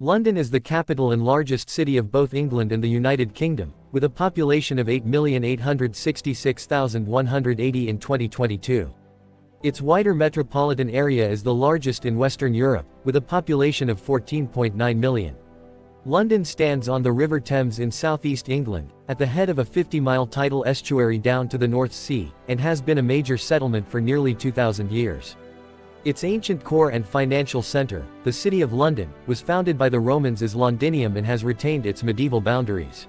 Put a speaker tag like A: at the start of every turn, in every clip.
A: London is the capital and largest city of both England and the United Kingdom, with a population of 8,866,180 in 2022. Its wider metropolitan area is the largest in Western Europe, with a population of 14.9 million. London stands on the River Thames in southeast England, at the head of a 50-mile tidal estuary down to the North Sea, and has been a major settlement for nearly 2,000 years. Its ancient core and financial center, the City of London, was founded by the Romans as Londinium and has retained its medieval boundaries.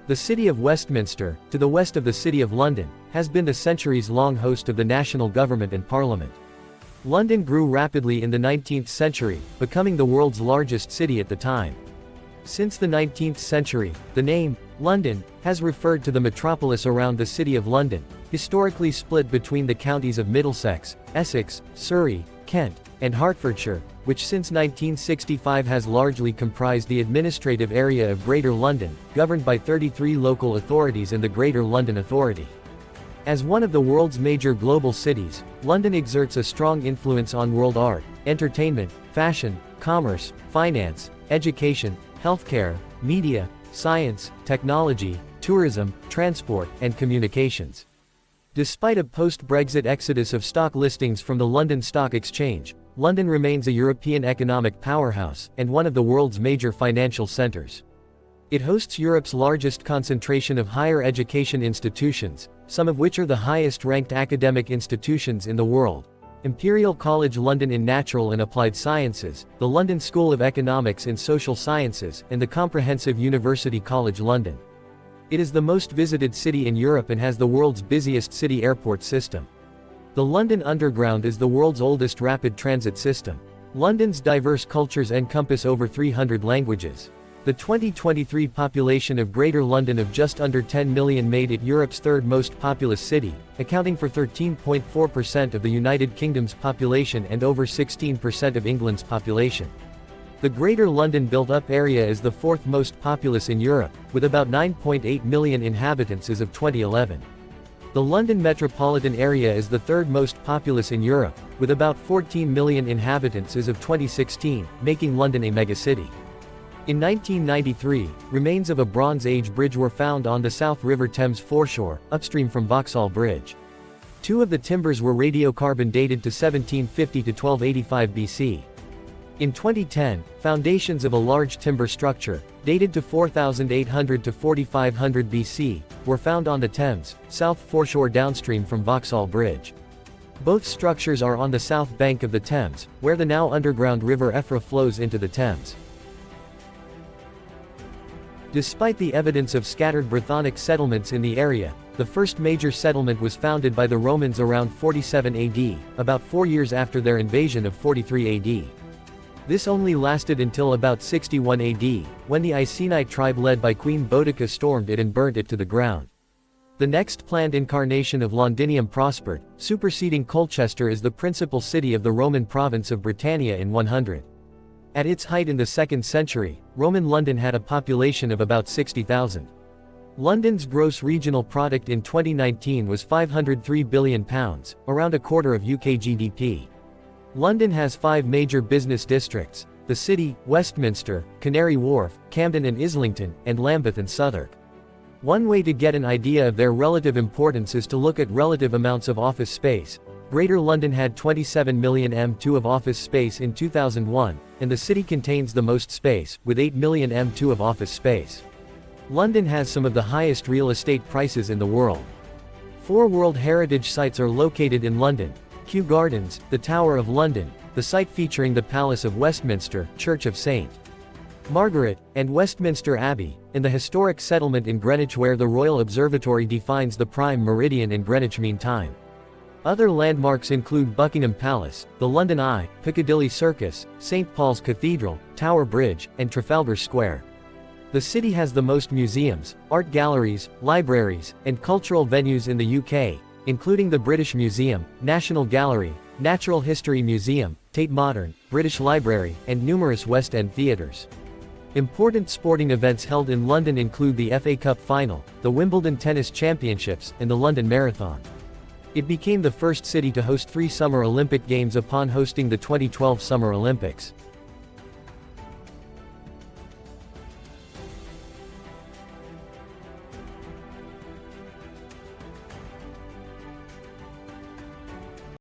A: The City of Westminster, to the west of the City of London, has been the centuries-long host of the national government and parliament. London grew rapidly in the 19th century, becoming the world's largest city at the time. Since the 19th century, the name, London, has referred to the metropolis around the City of London, historically split between the counties of Middlesex, Essex, Surrey, Kent, and Hertfordshire, which since 1965 has largely comprised the administrative area of Greater London, governed by 33 local authorities and the Greater London Authority. As one of the world's major global cities, London exerts a strong influence on world art, entertainment, fashion, commerce, finance, education, healthcare, media, science, technology, tourism, transport, and communications. Despite a post-Brexit exodus of stock listings from the London Stock Exchange, London remains a European economic powerhouse, and one of the world's major financial centers. It hosts Europe's largest concentration of higher education institutions, some of which are the highest-ranked academic institutions in the world: Imperial College London in Natural and Applied Sciences, the London School of Economics and Social Sciences, and the Comprehensive University College London. It is the most visited city in Europe and has the world's busiest city airport system. The London Underground is the world's oldest rapid transit system. London's diverse cultures encompass over 300 languages. The 2023 population of Greater London of just under 10 million made it Europe's third most populous city, accounting for 13.4% of the United Kingdom's population and over 16% of England's population. The Greater London built-up area is the fourth most populous in Europe, with about 9.8 million inhabitants as of 2011. The London metropolitan area is the third most populous in Europe, with about 14 million inhabitants as of 2016, making London a megacity. In 1993, remains of a Bronze Age bridge were found on the South River Thames foreshore, upstream from Vauxhall Bridge. Two of the timbers were radiocarbon dated to 1750 to 1285 BC. In 2010, foundations of a large timber structure, dated to 4800 to 4500 BC, were found on the Thames, south foreshore downstream from Vauxhall Bridge. Both structures are on the south bank of the Thames, where the now underground River Effra flows into the Thames. Despite the evidence of scattered Brythonic settlements in the area, the first major settlement was founded by the Romans around 47 AD, about 4 years after their invasion of 43 AD. This only lasted until about 61 AD, when the Iceni tribe led by Queen Boudicca stormed it and burnt it to the ground. The next planned incarnation of Londinium prospered, superseding Colchester as the principal city of the Roman province of Britannia in 100. At its height in the 2nd century, Roman London had a population of about 60,000. London's gross regional product in 2019 was £503 billion, around a quarter of UK GDP. London has 5 major business districts: the City, Westminster, Canary Wharf, Camden and Islington, and Lambeth and Southwark. One way to get an idea of their relative importance is to look at relative amounts of office space. Greater London had 27 million m2 of office space in 2001, and the city contains the most space, with 8 million m2 of office space. London has some of the highest real estate prices in the world. 4 World Heritage Sites are located in London: Kew Gardens, the Tower of London, the site featuring the Palace of Westminster, Church of St. Margaret, and Westminster Abbey, and the historic settlement in Greenwich where the Royal Observatory defines the prime meridian and Greenwich Mean Time. Other landmarks include Buckingham Palace, the London Eye, Piccadilly Circus, St. Paul's Cathedral, Tower Bridge, and Trafalgar Square. The city has the most museums, art galleries, libraries, and cultural venues in the UK, including the British Museum, National Gallery, Natural History Museum, Tate Modern, British Library, and numerous West End theatres. Important sporting events held in London include the FA Cup Final, the Wimbledon Tennis Championships, and the London Marathon. It became the first city to host 3 Summer Olympic Games upon hosting the 2012 Summer Olympics.